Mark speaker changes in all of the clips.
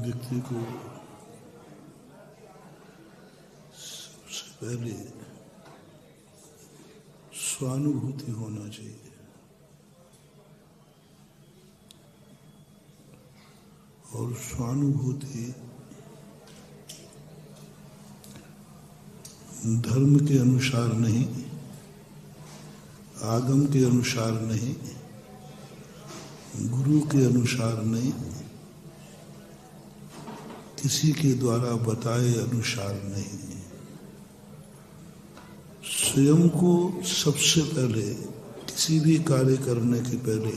Speaker 1: व्यक्ति को सबसे पहले स्वानुभूति होना चाहिए। और स्वानुभूति धर्म के अनुसार नहीं, आगम के अनुसार नहीं, गुरु के अनुसार नहीं, किसी के द्वारा बताए अनुसार नहीं, स्वयं को सबसे पहले किसी भी कार्य करने के पहले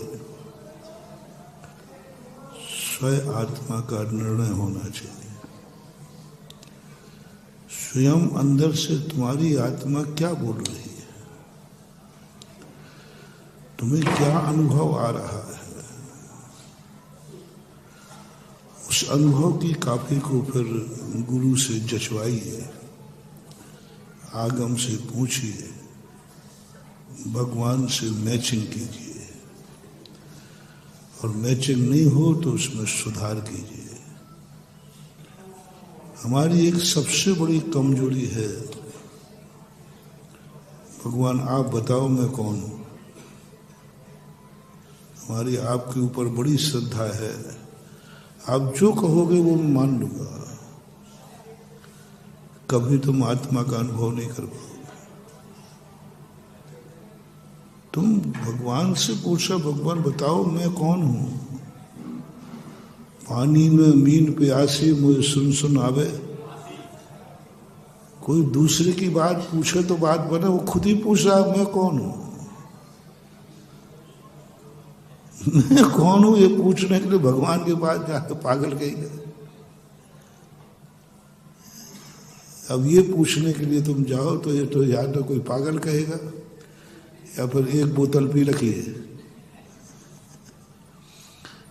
Speaker 1: स्वयं आत्मा का निर्णय होना चाहिए। स्वयं अंदर से तुम्हारी आत्मा क्या बोल रही है, तुम्हें क्या अनुभव आ रहा है, उस अनुभव की कॉपी को फिर गुरु से जचवाइए, आगम से पूछिए, भगवान से मैचिंग कीजिए, और मैचिंग नहीं हो तो उसमें सुधार कीजिए। हमारी एक सबसे बड़ी कमजोरी है, भगवान आप बताओ मैं कौन हूं। हमारी आपके ऊपर बड़ी श्रद्धा है, आप जो कहोगे वो मैं मान लूंगा। कभी तुम आत्मा का अनुभव नहीं कर पाओगे। तुम भगवान से पूछा, भगवान बताओ मैं कौन हूं। पानी में मीन प्यासी मुझे सुन सुन आवे। कोई दूसरे की बात पूछे तो बात बने, वो खुद ही पूछ रहा है मैं कौन हूं। मैं कौन हूं ये पूछने के लिए भगवान के पास जाकर पागल कहेगा। अब ये पूछने के लिए तुम जाओ तो ये तो या तो कोई पागल कहेगा या फिर एक बोतल पी रखी है,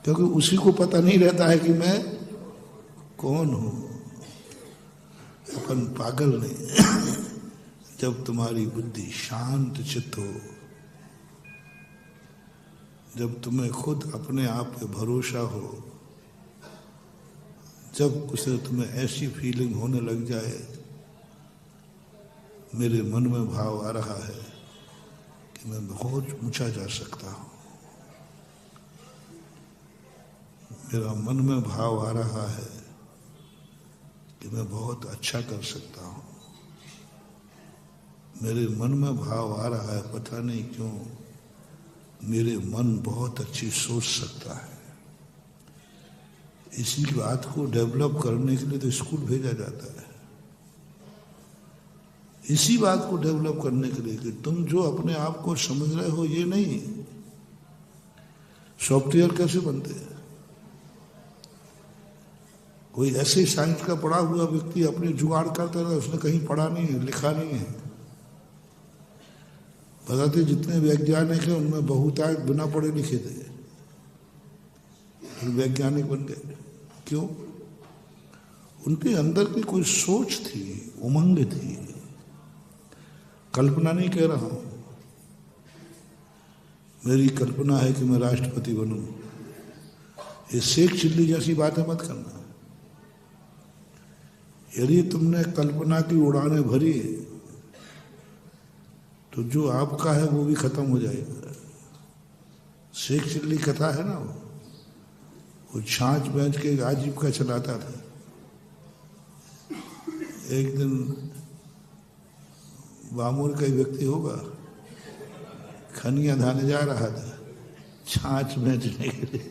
Speaker 1: क्योंकि उसी को पता नहीं रहता है कि मैं कौन हूं। अपन पागल नहीं। जब तुम्हारी बुद्धि शांत चित्त हो, जब तुम्हें खुद अपने आप पे भरोसा हो, जब कुछ तुम्हें ऐसी फीलिंग होने लग जाए, मेरे मन में भाव आ रहा है कि मैं बहुत ऊंचा जा सकता हूं, मेरा मन में भाव आ रहा है कि मैं बहुत अच्छा कर सकता हूं, मेरे मन में भाव आ रहा है पता नहीं क्यों मेरे मन बहुत अच्छी सोच सकता है। इसी बात को डेवलप करने के लिए तो स्कूल भेजा जाता है। इसी बात को डेवलप करने के लिए कि तुम जो अपने आप को समझ रहे हो ये नहीं। सॉफ्टवेयर कैसे बनते हैं? कोई ऐसे साइंस का पढ़ा हुआ व्यक्ति अपने जुगाड़ करता रहा, उसने कहीं पढ़ा नहीं है, लिखा नहीं है। बताते जितने वैज्ञानिक हैं उनमें बहुतायत बिना पढ़े लिखे थे, फिर वैज्ञानिक बन गए। क्यों? उनके अंदर की कोई सोच थी, उमंग थी। कल्पना नहीं कह रहा हूं, मेरी कल्पना है कि मैं राष्ट्रपति बनूं। ये शेख चिल्ली जैसी बातें मत करना। यदि तुमने कल्पना की उड़ानें भरी तो जो आपका है वो भी खत्म हो जाएगा। शेख चिल्ली कथा है ना, वो छाछ बेच के आजीविका चलाता था। एक दिन बामूर का व्यक्ति होगा, खनिया धाने जा रहा था छाछ बेचने के लिए।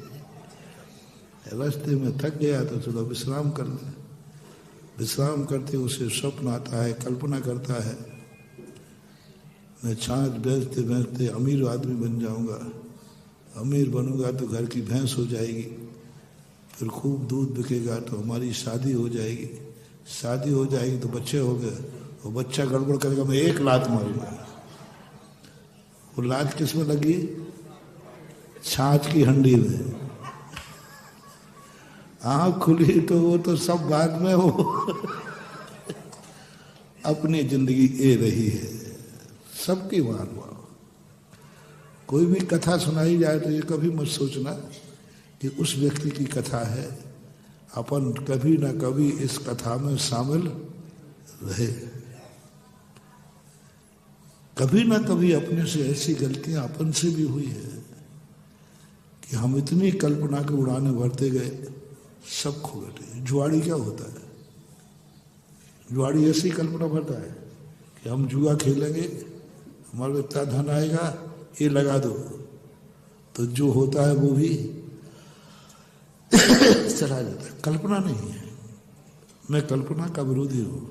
Speaker 1: रास्ते में थक गया तो थोड़ा विश्राम कर ले। विश्राम करते उसे स्वप्न आता है, कल्पना करता है मैं छाछ बेचते बेचते अमीर आदमी बन जाऊंगा, अमीर बनूंगा तो घर की भैंस हो जाएगी, फिर खूब दूध बिकेगा तो हमारी शादी हो जाएगी, शादी हो जाएगी तो बच्चे हो गए, वो बच्चा गड़बड़ करेगा मैं एक लात मारूंगा। वो लात किस में लगी? छाछ की हंडी में। आँख खुली तो वो तो सब बाद में हो अपनी जिंदगी ए रही है। सबकी मान हुआ। कोई भी कथा सुनाई जाए तो ये कभी मत सोचना कि उस व्यक्ति की कथा है, अपन कभी ना कभी इस कथा में शामिल रहे। कभी ना कभी अपने से ऐसी गलतियां अपन से भी हुई है कि हम इतनी कल्पना के उड़ाने भरते गए, सब खो बैठे। जुआड़ी क्या होता है? जुआड़ी ऐसी कल्पना भरता है कि हम जुआ खेलेंगे, हमारे इतना धन आएगा, ये लगा दो, तो जो होता है वो भी चला जाता है। कल्पना नहीं है, मैं कल्पना का विरोधी हूं।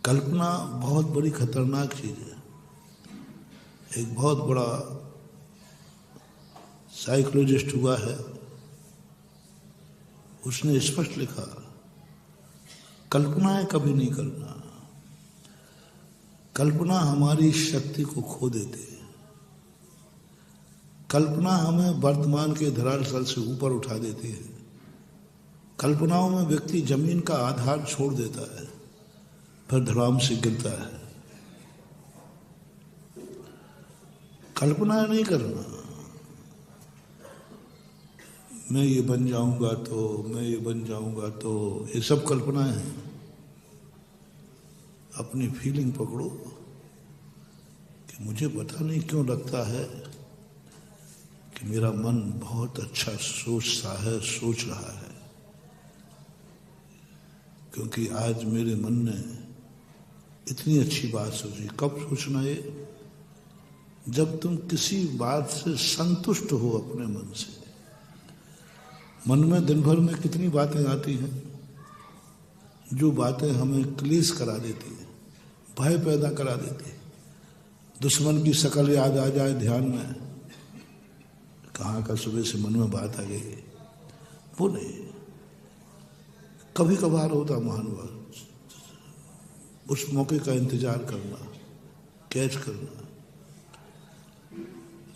Speaker 1: कल्पना बहुत बड़ी खतरनाक चीज है। एक बहुत बड़ा साइकोलॉजिस्ट हुआ है, उसने स्पष्ट लिखा, कल्पनाएं कभी नहीं करना। कल्पना हमारी शक्ति को खो देती है। कल्पना हमें वर्तमान के धरातल से ऊपर उठा देती है। कल्पनाओं में व्यक्ति जमीन का आधार छोड़ देता है, फिर धड़ाम से गिरता है। कल्पना नहीं करना, मैं ये बन जाऊंगा तो, मैं ये बन जाऊंगा तो, ये सब कल्पनाएं हैं। अपनी फीलिंग पकड़ो कि मुझे पता नहीं क्यों लगता है कि मेरा मन बहुत अच्छा सोचता है, सोच रहा है, क्योंकि आज मेरे मन ने इतनी अच्छी बात सोची। कब सोचना है? जब तुम किसी बात से संतुष्ट हो अपने मन से। मन में दिन भर में कितनी बातें आती हैं जो बातें हमें क्लेश करा देती हैं, भय पैदा करा देती है। दुश्मन की शक्ल याद आ जाए ध्यान में, कहाँ का सुबह से मन में बात आ गई, वो नहीं। कभी कभार होता महानुभाव, उस मौके का इंतजार करना, कैच करना।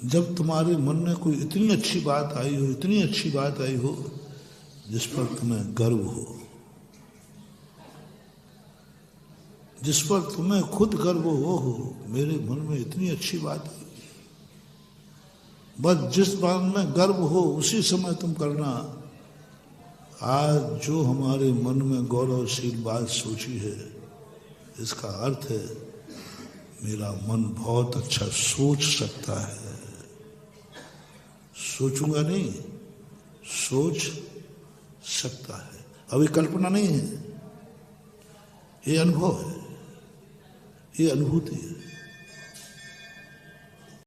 Speaker 1: जब तुम्हारे मन में कोई इतनी अच्छी बात आई हो, इतनी अच्छी बात आई हो जिस पर तुम्हें गर्व हो, जिस पर तुम्हें खुद गर्व हो, मेरे मन में इतनी अच्छी बात आई, बस जिस बात में गर्व हो उसी समय तुम करना। आज जो हमारे मन में गौरवशील बात सोची है, इसका अर्थ है मेरा मन बहुत अच्छा सोच सकता है। सोचूंगा नहीं, सोच सकता है। अभी कल्पना नहीं है, ये अनुभव है, ये अनुभूति है।